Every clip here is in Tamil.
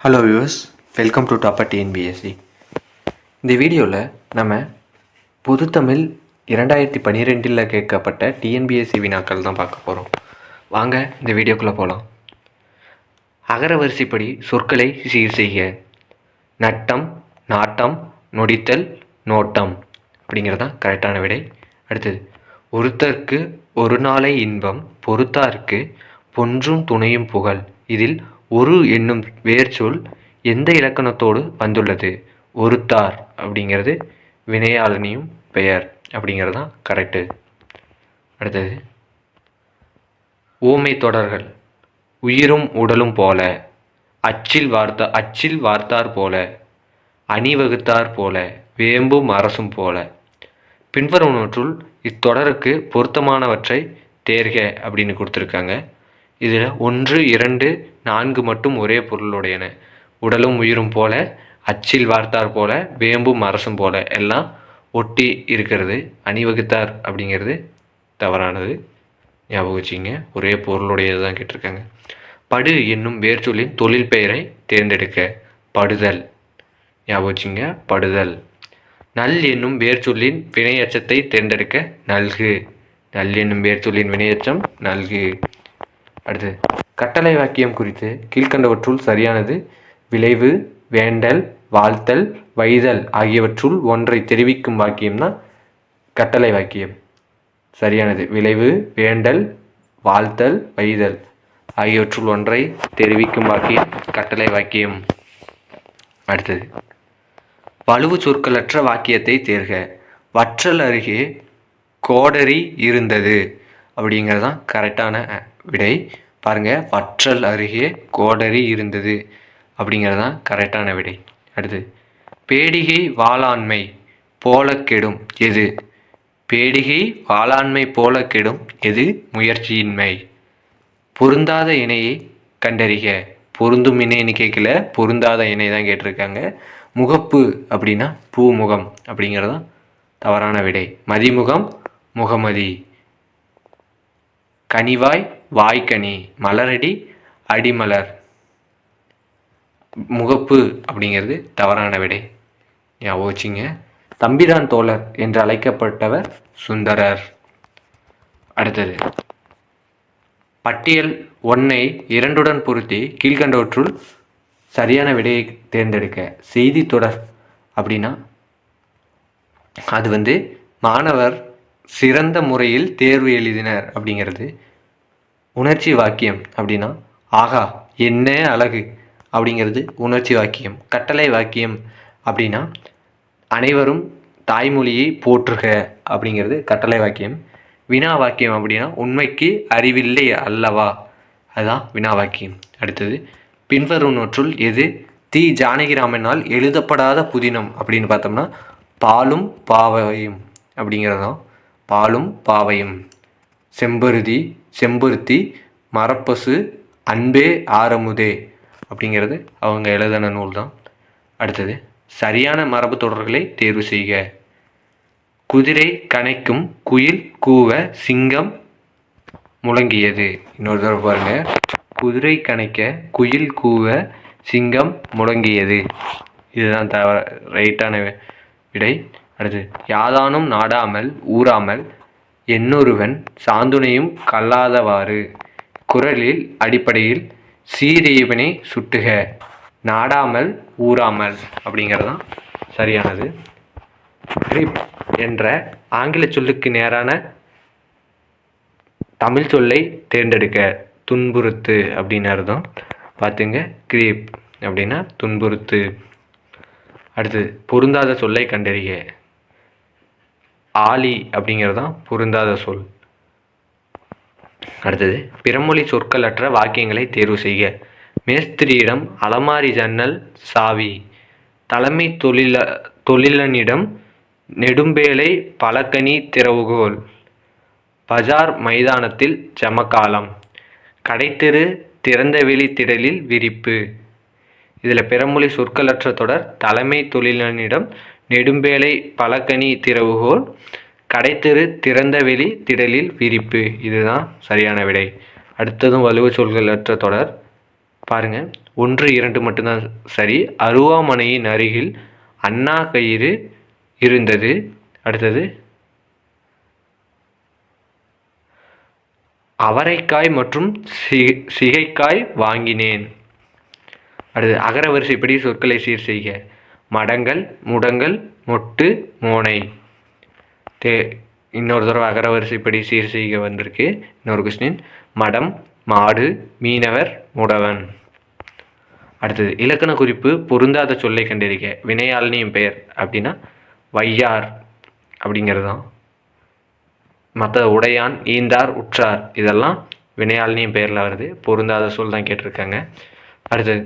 Hello viewers, welcome to topper TNPSC. இந்த வீடியோவில் நம்ம பொதுத்தமிழ் 2012 கேட்கப்பட்ட டிஎன்பிஎஸ்சி வினாக்கள் தான் பார்க்க போகிறோம். வாங்க இந்த வீடியோக்குள்ளே போகலாம். அகர வரிசைப்படி சொற்களை சீர் செய்க. நட்டம், நாட்டம், நொடித்தல், நோட்டம் அப்படிங்கிறது தான் கரெக்டான விடை. அடுத்தது, ஒருத்தருக்கு ஒரு நாளை இன்பம், பொறுத்தாருக்கு பொன்றும் துணையும் புகழ். இதில் ஒரு என்னும் வேர்ச்சொல் எந்த இலக்கணத்தோடு வந்துள்ளது? ஒருத்தார் அப்படிங்கிறது வினையாளனியும் பெயர் அப்படிங்கிறது தான் கரெக்டு. அடுத்தது, ஊமை தொடர்கள். உயிரும் உடலும் போல, அச்சில் வார்த்தார் போல, அணிவகுத்தார் போல, வேம்பும் அரசும் போல. பின்வருவனவற்றுள் இத்தொடருக்கு பொருத்தமானவற்றை தேர்க அப்படின்னு கொடுத்துருக்காங்க. இதில் 1, 2, 4 மட்டும் ஒரே பொருளுடையன. உடலும் உயிரும் போல, அச்சில் வார்த்தார் போல, வேம்பும் அரசும் போல எல்லாம் ஒட்டி இருக்கிறது. அணிவகுத்தார் அப்படிங்கிறது தவறானது, ஞாபகம் வச்சிங்க. ஒரே பொருளுடையது தான் கேட்டிருக்காங்க. படு என்னும் வேர்ச்சொல்லின் தொழில் பெயரை தேர்ந்தெடுக்க. படுதல், ஞாபகம் வச்சிங்க, படுதல். நல் என்னும் வேர்ச்சொல்லின் வினையச்சத்தை தேர்ந்தெடுக்க. நல்கு. நல் என்னும் வேர்ச்சொல்லின் வினையச்சம் நல்கு. அடுத்து, கட்டளை வாக்கியம் குறித்து கீழ்கண்டவற்றுள் சரியானது. விளைவு, வேண்டல், வாழ்த்தல், வைதல் ஆகியவற்றுள் ஒன்றை தெரிவிக்கும் வாக்கியம்னா கட்டளை வாக்கியம். சரியானது விளைவு, வேண்டல், வாழ்த்தல், வைதல் ஆகியவற்றுள் ஒன்றை தெரிவிக்கும் வாக்கியம் கட்டளை வாக்கியம். அடுத்தது, வலுவு சொற்களற்ற வாக்கியத்தை தேர்க. வற்றல் அருகே கோடரி இருந்தது அப்படிங்கிறது தான் கரெக்டான விடை. பாருங்க, வற்றல் அருகே கோடரி இருந்தது அப்படிங்கிறது தான் கரெக்டான விடை. அடுத்து, பேடிகை வாளாண்மை போல கெடும் எது? பேடிகை வாளாண்மை போல கெடும் எது? முயற்சியின்மை. பொருந்தாத இணையை கண்டறிக. பொருந்தும் இணைன்னு கேட்கல, பொருந்தாத இணை தான் கேட்டிருக்காங்க. முகப்பு அப்படின்னா பூமுகம் அப்படிங்கிறது தான் தவறான விடை. மதிமுகம், முகமதி. கனிவாய், வாய்க்கனி. மலரடி, அடிமலர். முகப்பு அப்படிங்கிறது தவறான விடை, ஞாபகம் வச்சிங்க. தம்பிரான் தோழர் என்று அழைக்கப்பட்டவர் சுந்தரர். அடுத்தது, பட்டியல் 1ஐ 2உடன் பொருத்தி கீழ்கண்டவற்றுள் சரியான விடையை தேர்ந்தெடுக்க. செய்தி தொடர் அப்படின்னா அது மாணவர் சிறந்த முறையில் தேர்வு எழுதினர் அப்படிங்கிறது. உணர்ச்சி வாக்கியம் அப்படின்னா ஆகா என்ன அழகு அப்படிங்கிறது உணர்ச்சி வாக்கியம். கட்டளை வாக்கியம் அப்படின்னா அனைவரும் தாய்மொழியை போற்றுக அப்படிங்கிறது கட்டளை வாக்கியம். வினா வாக்கியம் அப்படின்னா உண்மைக்கு அறிவில்லை அல்லவா, அதுதான் வினா வாக்கியம். அடுத்தது, பின்வருவனற்றுள் எது தி ஜானகிராமனால் எழுதப்படாத புதினம் அப்படின்னு பார்த்தோம்னா பாலும் பாவையும் அப்படிங்கிறதும். பாலும் பாவையும். செம்பருத்தி, மரப்பசு, அன்பே ஆரமுதே அப்படிங்கிறது அவங்க எழுதின நூல் தான். அடுத்தது, சரியான மரபு தொடர்களை தேர்வு செய்க. குதிரை கனைக்கும், குயில் கூவ, சிங்கம் முழங்கியது. இன்னொரு தடவை பாருங்க. குதிரை கனைக்க, குயில் கூவ, சிங்கம் முழங்கியது. இதுதான் ரைட்டான விடை. அடுத்து, யாதானும் நாடாமல் ஊறாமல் என்னொருவன் சாந்துணையும் கல்லாதவாறு. குறளில் அடிப்படையில் சீரியவனை சுட்டுக. நாடாமல் ஊறாமல் அப்படிங்கிறது தான் சரியானது. கிரிப் என்ற ஆங்கில சொல்லுக்கு நேரான தமிழ் சொல்லை தேர்ந்தெடுக்க. துன்புறுத்து அப்படின்னு அர்த்தம். பார்த்துங்க, கிரீப் அப்படின்னா துன்புறுத்து. அடுத்து, பொருந்தாத சொல்லை கண்டறிக. ஆலி அப்படிங்கிறது தான் பொருந்தாத சொல். அடுத்தது, பிறமொழி சொற்களற்ற வாக்கியங்களை தேர்வு செய்க. மேஸ்திரியிடம் அலமாரி ஜன்னல் சாவி. தலைமை தொழிலனிடம் நெடும்பேலை பலகனி திறவுகோல். பஜார் மைதானத்தில் ஜமக்காலம். கடைத்தெரு திறந்தவெளி திடலில் விரிப்பு. இதில் பிறமொழி சொற்களற்ற தொடர் தலைமை தொழிலனிடம் நெடும்பேலை பலகனி திறவுகோல், கடைத்தெரு திறந்தவெளி திடலில் விரிப்பு. இதுதான் சரியான விடை. அடுத்ததும் வலுவு சொற்களற்ற தொடர் பாருங்க, 1, 2 மட்டும்தான் சரி. அருவாமனையின் அருகில் அண்ணா கயிறு இருந்தது. அடுத்தது அவரைக்காய் மற்றும் சிகைக்காய் வாங்கினேன். அடுத்து அகர வரிசைப்படி சொற்களை சீர் செய்க. மடங்கள், முடங்கள், மொட்டு, மோனை. இன்னொரு தடவை அகர வரிசைப்படி சீர் செய்க வந்திருக்கு. இன்னொரு கொஸ்டின், மடம், மாடு, மீனவர், முடவன். அடுத்தது இலக்கண குறிப்பு பொருந்தாத சொல்லை கண்டறிக. வினையாளனின் பெயர் அப்படின்னா வையார் அப்படிங்கிறது தான். மற்ற உடையான், ஈந்தார், உற்றார் இதெல்லாம் வினையாளனின் பெயரில் வருது. பொருந்தாத சொல் தான் கேட்டிருக்காங்க. அடுத்தது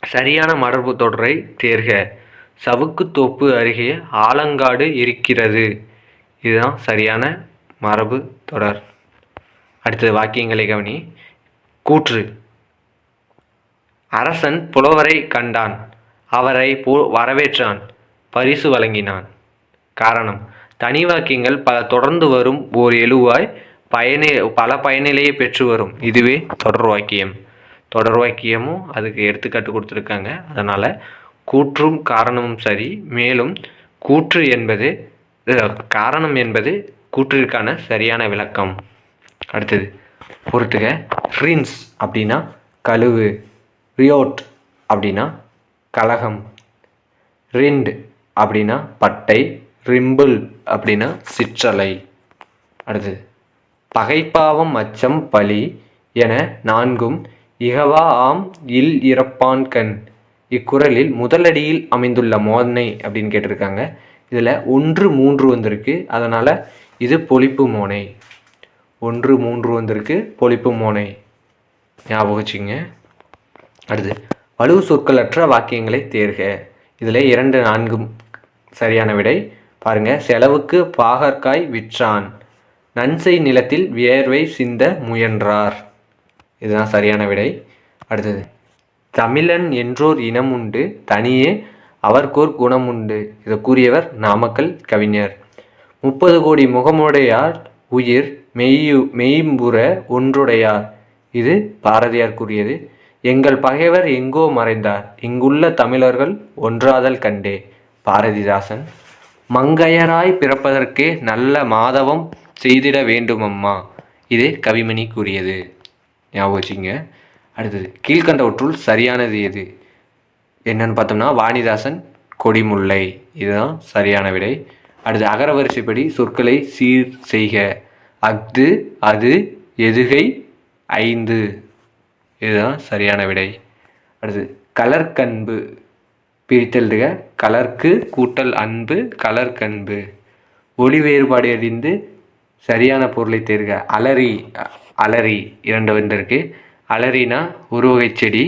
சரியான மரபு தொடரை தேர்க. சவுக்கு தோப்பு அருகே ஆலங்காடு இருக்கிறது. இதுதான் சரியான மரபு தொடர். அடுத்தது வாக்கியங்களை கவனி. கூற்று, அரசன் புலவரை கண்டான், அவரை வரவேற்றான், பரிசு வழங்கினான். காரணம், தனி வாக்கியங்கள் பல தொடர்ந்து வரும் ஓர் எழுவாய் பல பயனிலையை பெற்று வரும். இதுவே தொடர் வாக்கியம். தொடர் வாக்கியமும் அதுக்கு எடுத்துக்காட்டு கொடுத்துருக்காங்க. அதனால் கூற்றும் காரணமும் சரி. மேலும் கூற்று என்பது காரணம் என்பது கூற்றிற்கான சரியான விளக்கம். அடுத்தது பொறுத்துக. ரின்ஸ் அப்படின்னா கழுவு, ரியோட் அப்படின்னா கலகம், ரிண்ட் அப்படின்னா பட்டை, ரிம்பிள் அப்படின்னா சிற்றலை. அடுத்தது பகைப்பாவம், அச்சம், பழி என நான்கும் இகவா ஆம் இல் இறப்பான் கண். இக்குறளில் முதலடியில் அமைந்துள்ள மோனை அப்படின்னு கேட்டிருக்காங்க. இதில் 1, 3 வந்திருக்கு. அதனால் இது பொழிப்பு மோனை. 1, 3 வந்திருக்கு, பொழிப்பு மோனை. ஞாபகம் வச்சுங்க. அடுத்து வலுவு சொற்களற்ற வாக்கியங்களை தேர்க. இதில் 2, 4 சரியான விடை. பாருங்க, செலவுக்கு பாகற்காய் விற்றான், நன்செய் நிலத்தில் வியர்வை சிந்த முயன்றார். இதுதான் சரியான விடை. அடுத்தது தமிழன் என்றோர் இனம் உண்டு, தனியே அவர்கோர் குணம் உண்டு. இதை கூறியவர் நாமக்கல் கவிஞர். 30 கோடி முகமுடையார் உயிர் மெய்ம்புற ஒன்றுடையார். இது பாரதியார் கூறியது. எங்கள் பகைவர் எங்கோ மறைந்தார், இங்குள்ள தமிழர்கள் ஒன்றாதல் கண்டே. பாரதிதாசன். மங்கையராய் பிறப்பதற்கே நல்ல மாதவம் செய்திட வேண்டுமம்மா. இது கவிமணி கூறியது. ஞாபகம் வச்சுங்க. அடுத்தது கீழ்கண்டவற்றுள் சரியானது எது? என்னன்னு பார்த்தோம்னா வாணிதாசன் கொடிமுல்லை. இதுதான் சரியான விடை. அடுத்து அகர வரிசைப்படி சொற்களை சீர் செய்க. அஃது, அது, எதுகை, ஐந்து. இதுதான் சரியான விடை. அடுத்து கலர்கண்பு பிரித்தெழுதுக. கலர்க்கு கூட்டல் அன்பு, கலர்கண்பு. ஒளி வேறுபாடு அறிந்து சரியான பொருளை தேர்க. அலரி, அலரி 2 வந்திருக்கு. அலரினா ஒரு வகை செடி,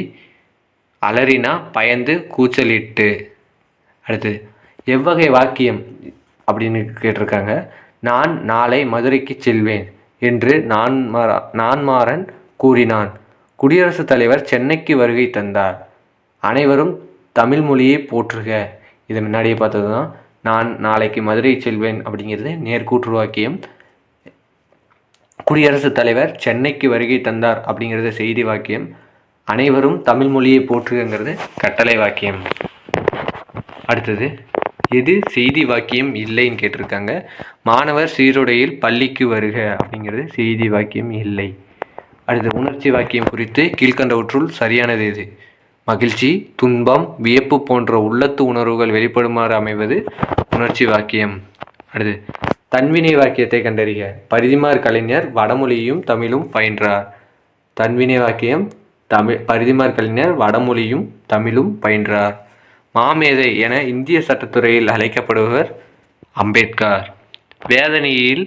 அலரினா பயந்து கூச்சலிட்டு. அடுத்து எவ்வகை வாக்கியம் அப்படின்னு கேட்டிருக்காங்க. நான் நாளை மதுரைக்கு செல்வேன் என்று நான்மாறன் கூறினான். குடியரசுத் தலைவர் சென்னைக்கு வருகை தந்தார். அனைவரும் தமிழ் மொழியை போற்றுக. இதை முன்னாடியே பார்த்தது தான். நான் நாளைக்கு மதுரை செல்வேன் அப்படிங்கிறது நேர்கூற்று வாக்கியம். குடியரசுத் தலைவர் சென்னைக்கு வருகை தந்தார் அப்படிங்கிறது செய்தி வாக்கியம். அனைவரும் தமிழ் மொழியை போற்றுங்கிறது கட்டளை வாக்கியம். அடுத்தது எது செய்தி வாக்கியம் இல்லைன்னு கேட்டிருக்காங்க. மாணவர் சீருடையில் பள்ளிக்கு வருக அப்படிங்கிறது செய்தி வாக்கியம் இல்லை. அடுத்து உணர்ச்சி வாக்கியம் குறித்து கீழ்கண்டவற்றுள் சரியானது எது? மகிழ்ச்சி, துன்பம், வியப்பு போன்ற உள்ளத்து உணர்வுகள் வெளிப்படுமாறு அமைவது உணர்ச்சி வாக்கியம். அடுத்து தன்வினை வாக்கியத்தை கண்டறிக. பரிதிமார் கலைஞர் வடமொழியும் தமிழும் பயின்றார். தன்வினை வாக்கியம் பரிதிமார் கலைஞர் வடமொழியும் தமிழும் பயின்றார். மாமேதை என இந்திய சட்டத்துறையில் அழைக்கப்படுபவர் அம்பேத்கர். வேதனையில்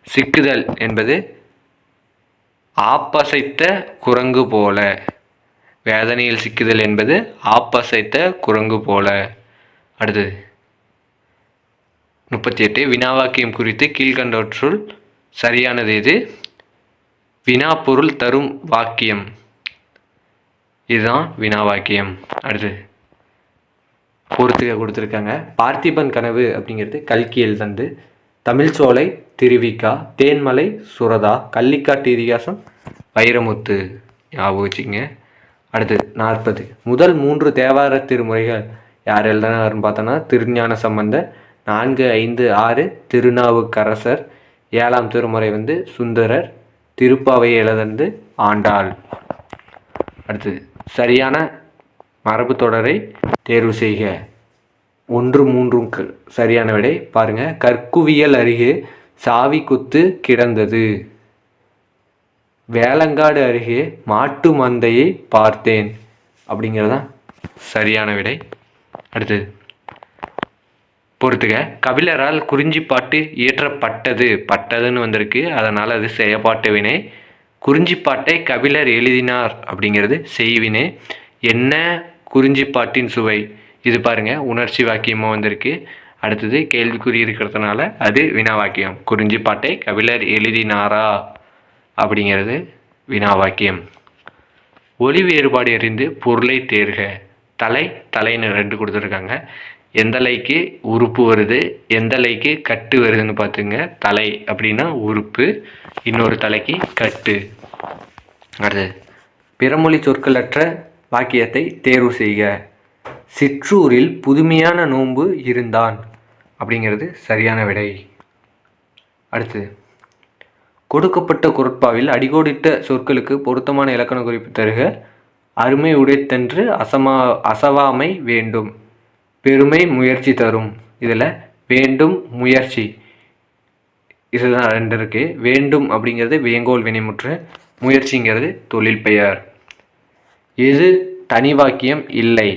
சிக்குதல் என்பது ஆப்பசைத்த குரங்கு போல. வேதனையில் சிக்குதல் என்பது ஆப்பசைத்த குரங்கு போல. அடுத்தது 38 வினாவாக்கியம் குறித்து கீழ்கண்டவற்றுள் சரியானது எது? வினாப்பொருள் தரும் வாக்கியம். இதுதான் வினாவாக்கியம். அடுத்து பொறுத்துக்க கொடுத்துருக்காங்க. பார்த்திபன் கனவு அப்படிங்கிறது கல்கி எழுதந்து. தமிழ்ச்சோலை திருவிக்கா, தேன்மலை சுரதா, கள்ளிக்காட்டு இதிகாசம் வைரமுத்து. ஞாபகம் வச்சுங்க. அடுத்து 40. முதல் 3 தேவார திருமுறைகள் யார் எழுதினார்னு பார்த்தோன்னா திருஞான சம்பந்தர், 4, 5, 6 திருநாவுக்கரசர், 7ஆம் திருமுறை சுந்தரர், திருப்பாவை எழுதந்து ஆண்டாள். அடுத்தது சரியான மரபு தொடரை தேர்வு செய்க. 1, 3 சரியான விடை. பாருங்க, கற்குவியல் அருகே சாவி குத்து கிடந்தது. வேலங்காடு அருகே மாட்டு மந்தையை பார்த்தேன் அப்படிங்கிறதான் சரியான விடை. அடுத்தது பொறுத்துக. கபிலரால் குறிஞ்சிப்பாட்டு இயற்றப்பட்டது. பட்டதுன்னு வந்திருக்கு, அதனால் அது செயப்பாட்டு வினை. குறிஞ்சிப்பாட்டை கபிலர் எழுதினார் அப்படிங்கிறது செய்வினை. என்ன குறிஞ்சிப்பாட்டின் சுவை? இது பாருங்க, உணர்ச்சி வாக்கியமாக வந்திருக்கு. அடுத்தது கேள்விக்குறி இருக்கிறதுனால அது வினா வாக்கியம். குறிஞ்சிப்பாட்டை கபிலர் எழுதினாரா அப்படிங்கிறது வினா வாக்கியம். ஒலி வேறுபாடு அறிந்து பொருளை தேர்க. தலை, தலைன்னு 2 கொடுத்துருக்காங்க. எந்த லைக்கு உறுப்பு வருது, எந்த லைக்கு கட்டு வருதுன்னு பார்த்துங்க. தலை அப்படின்னா உறுப்பு, இன்னொரு தலைக்கு கட்டு. அடுத்து பிறமொழி சொற்களற்ற வாக்கியத்தை தேர்வு செய்க. சிற்றூரில் புதுமையான நோன்பு இருந்தான் அப்படிங்கிறது சரியான விடை. அடுத்து கொடுக்கப்பட்ட குறட்பாவில் அடிக்கோடிட்ட சொற்களுக்கு பொருத்தமான இலக்கண குறிப்பு தருக. அருமை உடைத்தன்று அசவாமை வேண்டும். பெருமை முயற்சி தரும். இதில் வேண்டும், முயற்சி, இதுதான் 2 இருக்கு. வேண்டும் அப்படிங்கிறது வேங்கோல் வினைமுற்று, முயற்சிங்கிறது தொழில் பெயர். எது தனி வாக்கியம் இல்லை?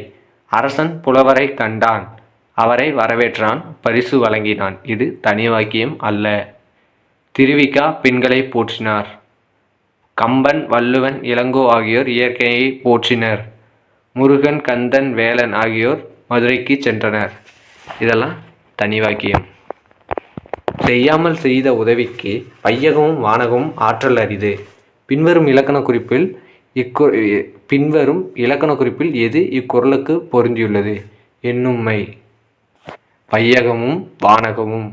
அரசன் புலவரை கண்டான், அவரை வரவேற்றான், பரிசு வழங்கினான். இது தனி வாக்கியம் அல்ல. திருவிக்கா பெண்களை போற்றினார். கம்பன், வள்ளுவன், இளங்கோ ஆகியோர் இயற்கையை போற்றினர். முருகன், கந்தன், வேலன் ஆகியோர் மதுரைக்கு சென்றனர். இதெல்லாம் தனி வாக்கியம். செய்யாமல் செய்த உதவிக்கு பையகமும் வானகமும் ஆற்றல் அரிது. பின்வரும் இலக்கண குறிப்பில் எது இக்குறளுக்கு பொருந்தியுள்ளது? எண்ணும்மை. பையகமும் வானகமும்,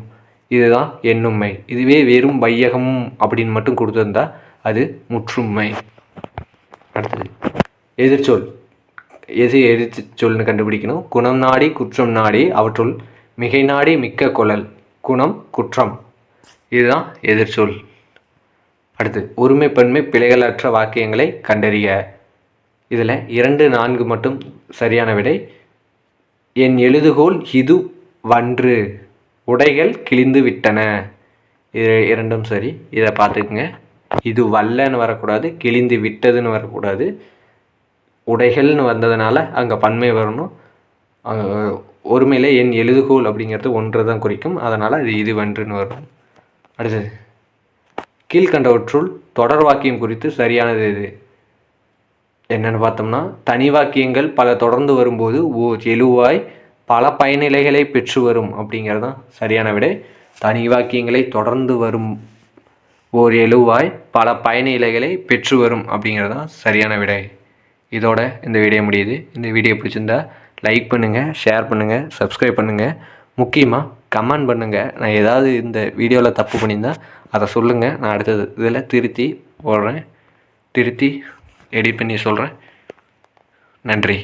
இதுதான் எண்ணும்மை. இதுவே வெறும் பையகமும் அப்படின்னு மட்டும் கொடுத்துருந்தா அது முற்றும்மை. அடுத்தது எதிர்ச்சொல். எது எதிர்ச்சொல்னு கண்டுபிடிக்கணும். குணம் நாடி குற்றம் நாடி அவற்றுள் மிகை நாடி மிக்க கொளல். குணம், குற்றம், இதுதான் எதிர்ச்சொல். அடுத்து ஒருமை பன்மை பிழைகளற்ற வாக்கியங்களை கண்டறிய. இதில் 2, 4 மட்டும் சரியான விடை. என் எழுதுகோல் இது வன்று, உடைகள் கிழிந்து விட்டன. இது 2ம் சரி. இதை பார்த்துக்குங்க. இது வல்லன்னு வரக்கூடாது, கிழிந்து விட்டதுன்னு வரக்கூடாது. உடைகள்னு வந்ததுனால அங்கே பன்மை வரணும். ஒருமையில் என் எழுதுகோல் அப்படிங்கிறது 1 தான் குறிக்கும், அதனால் அது இது வன்றுன்னு வரும். அடுத்தது கீழ்கண்டவற்றுள் தொடர் வாக்கியம் குறித்து சரியானது எது? என்னென்னு பார்த்தோம்னா, தனி வாக்கியங்கள் பல தொடர்ந்து வரும்போது ஓர் எழுவாய் பல பயனிலைகளை பெற்று வரும் அப்படிங்கிறது தான் சரியான விடை. தனி வாக்கியங்களை தொடர்ந்து வரும் ஓர் எழுவாய் பல பயனிலைகளை பெற்று வரும் அப்படிங்கிறது தான் சரியான விடை. இதோட இந்த வீடியோ முடியுது. இந்த வீடியோ பிடிச்சிருந்தா லைக் பண்ணுங்கள், ஷேர் பண்ணுங்கள், சப்ஸ்கிரைப் பண்ணுங்கள். முக்கியமாக கமெண்ட் பண்ணுங்கள். நான் ஏதாவது இந்த வீடியோவில் தப்பு பண்ணியிருந்தால் அதை சொல்லுங்கள். நான் அடுத்தது இதில் திருத்தி போடுறேன், திருத்தி எடிட் பண்ணி சொல்கிறேன். நன்றி.